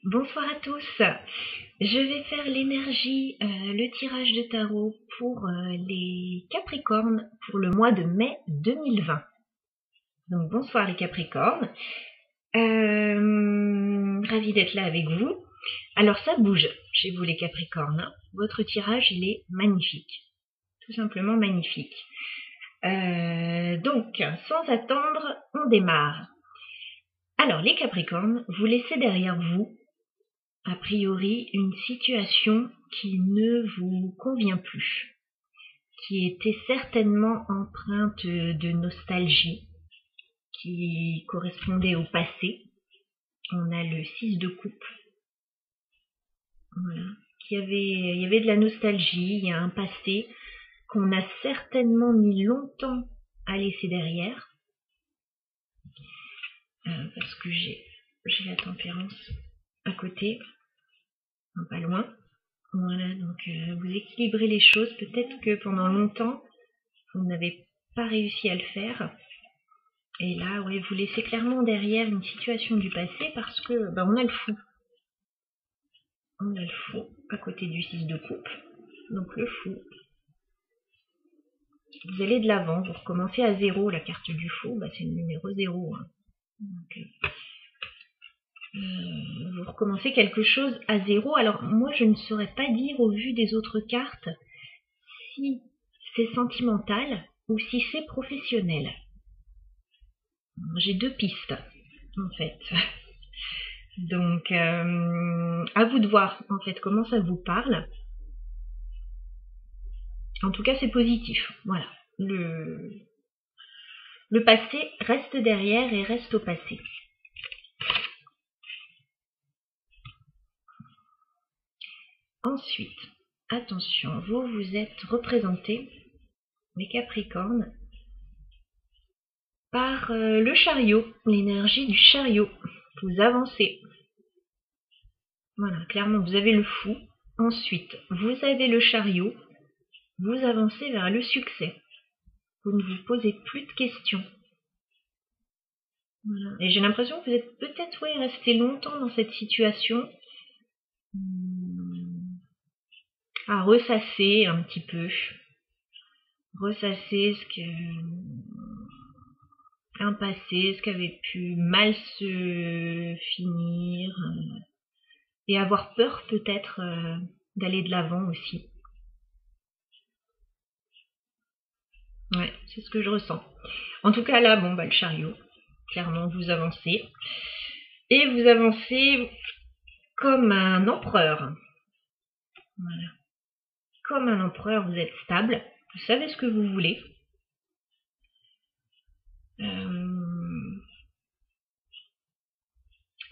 Bonsoir à tous. Je vais faire l'énergie, le tirage de tarot pour les Capricornes pour le mois de mai 2020. Donc bonsoir les Capricornes. Ravie d'être là avec vous. Alors ça bouge chez vous les Capricornes. Votre tirage il est magnifique. Tout simplement magnifique. Donc sans attendre, on démarre. Alors les Capricornes, vous laissez derrière vous a priori une situation qui ne vous convient plus, qui était certainement empreinte de nostalgie, qui correspondait au passé. On a le 6 de coupe. Voilà. Il y avait de la nostalgie, il y a un passé qu'on a certainement mis longtemps à laisser derrière. Parce que j'ai la tempérance à côté, pas loin. Voilà, donc vous équilibrez les choses. Peut-être que pendant longtemps, vous n'avez pas réussi à le faire. Et là, ouais, vous laissez clairement derrière une situation du passé parce que on a le fou. On a le fou à côté du 6 de coupe. Donc le fou. Vous allez de l'avant, vous recommencez à 0. La carte du fou, c'est le numéro 0. Hein. Donc, vous recommencez quelque chose à 0. Alors moi, je ne saurais pas dire au vu des autres cartes si c'est sentimental ou si c'est professionnel. J'ai deux pistes, en fait. Donc, à vous de voir, en fait, comment ça vous parle. En tout cas, c'est positif. Voilà. Le passé reste derrière et reste au passé. Ensuite, attention, vous êtes représentés, les Capricornes, par le chariot, l'énergie du chariot. Vous avancez. Voilà, clairement, vous avez le fou. Ensuite, vous avez le chariot. Vous avancez vers le succès. Vous ne vous posez plus de questions. Voilà. Et j'ai l'impression que vous êtes peut-être resté longtemps dans cette situation à ressasser un petit peu. Ressasser un passé, ce qui avait pu mal se finir. Et avoir peur peut-être d'aller de l'avant aussi. Ouais, c'est ce que je ressens. En tout cas là, le chariot. Clairement, vous avancez. Et vous avancez comme un empereur. Voilà. Comme un empereur, vous êtes stable. Vous savez ce que vous voulez.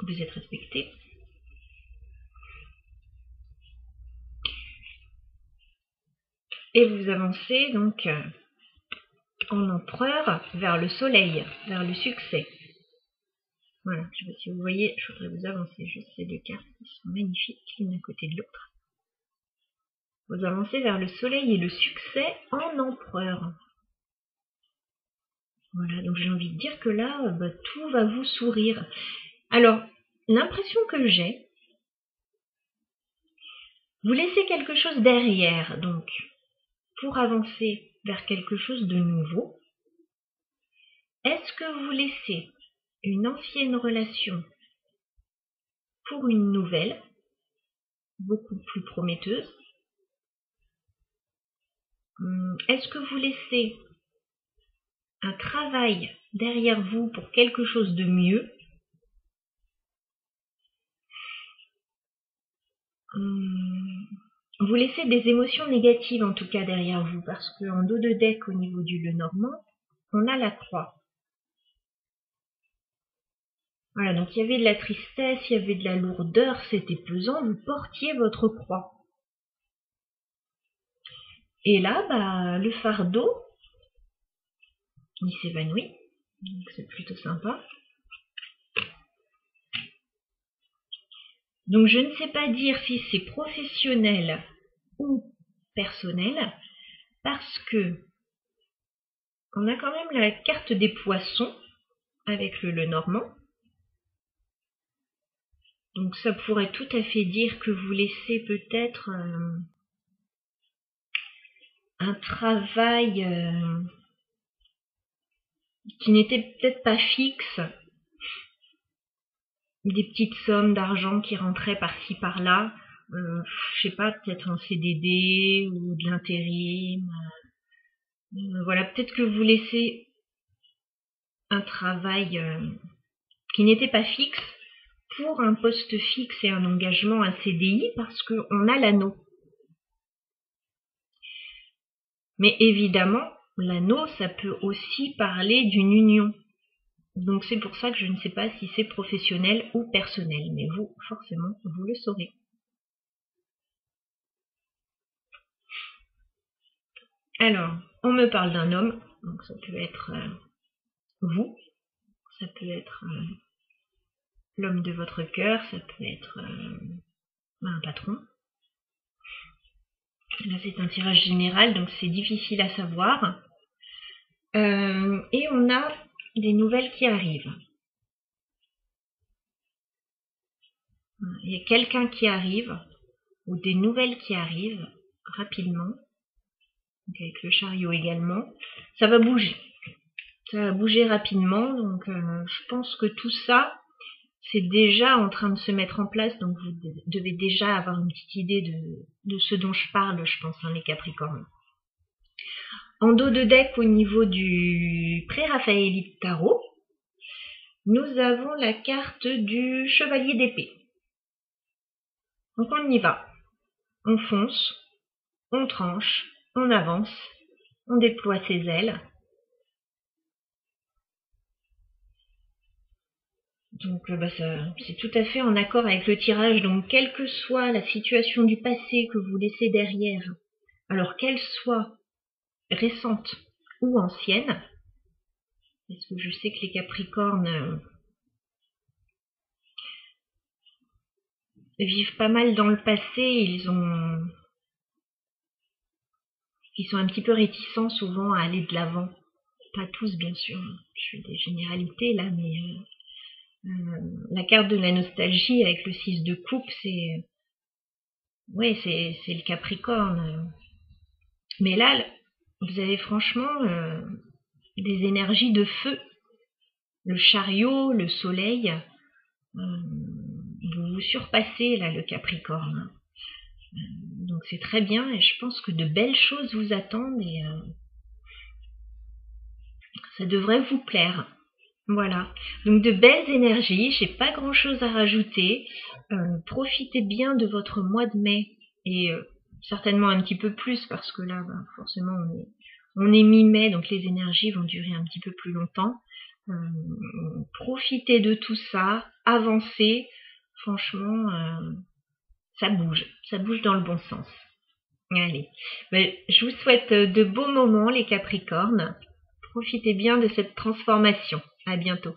Vous êtes respecté. Et vous avancez donc en empereur vers le soleil, vers le succès. Voilà, je ne sais pas si vous voyez, je voudrais vous avancer juste ces deux cartes qui sont magnifiques, l'une à côté de l'autre. Vous avancez vers le soleil et le succès en empereur. Voilà, donc j'ai envie de dire que là, tout va vous sourire. Alors, l'impression que j'ai, vous laissez quelque chose derrière, donc, pour avancer vers quelque chose de nouveau. Est-ce que vous laissez une ancienne relation pour une nouvelle, beaucoup plus prometteuse? Est-ce que vous laissez un travail derrière vous pour quelque chose de mieux? Vous laissez des émotions négatives en tout cas derrière vous, parce qu'en dos de deck au niveau du Lenormand, on a la croix. Voilà, donc il y avait de la tristesse, il y avait de la lourdeur, c'était pesant, vous portiez votre croix. Et là, le fardeau, il s'évanouit, donc c'est plutôt sympa. Donc je ne sais pas dire si c'est professionnel ou personnel, parce que on a quand même la carte des poissons avec le Lenormand. Donc ça pourrait tout à fait dire que vous laissez peut-être un travail qui n'était peut-être pas fixe, des petites sommes d'argent qui rentraient par-ci par-là, je sais pas, peut-être en CDD ou de l'intérim. Voilà, peut-être que vous laissez un travail qui n'était pas fixe pour un poste fixe et un engagement, un CDI, parce qu'on a l'anneau. Mais évidemment, l'anneau, ça peut aussi parler d'une union. Donc c'est pour ça que je ne sais pas si c'est professionnel ou personnel. Mais vous, forcément, vous le saurez. Alors, on me parle d'un homme. Donc ça peut être vous. Ça peut être l'homme de votre cœur. Ça peut être un patron. Là, c'est un tirage général, donc c'est difficile à savoir. Et on a des nouvelles qui arrivent. Il y a quelqu'un qui arrive, ou des nouvelles qui arrivent rapidement, donc avec le chariot également. Ça va bouger. Ça va bouger rapidement, donc je pense que tout ça, c'est déjà en train de se mettre en place, donc vous devez déjà avoir une petite idée de ce dont je parle, je pense, les Capricornes. En dos de deck, au niveau du pré-raphaélite tarot, nous avons la carte du chevalier d'épée. Donc on y va. On fonce, on tranche, on avance, on déploie ses ailes. Donc c'est tout à fait en accord avec le tirage. Donc quelle que soit la situation du passé que vous laissez derrière, alors qu'elle soit récente ou ancienne, parce que je sais que les Capricornes vivent pas mal dans le passé, ils sont un petit peu réticents souvent à aller de l'avant. Pas tous, bien sûr, je fais des généralités là, mais la carte de la nostalgie avec le 6 de coupe, c'est le Capricorne. Mais là, vous avez franchement des énergies de feu. Le chariot, le soleil, vous vous surpassez là, le Capricorne. Donc c'est très bien et je pense que de belles choses vous attendent et ça devrait vous plaire. Voilà, donc de belles énergies, j'ai pas grand chose à rajouter. Profitez bien de votre mois de mai et certainement un petit peu plus parce que là, forcément, on est mi-mai, donc les énergies vont durer un petit peu plus longtemps. Profitez de tout ça, avancez. Franchement, ça bouge dans le bon sens. Allez, je vous souhaite de beaux moments les Capricornes. Profitez bien de cette transformation. À bientôt.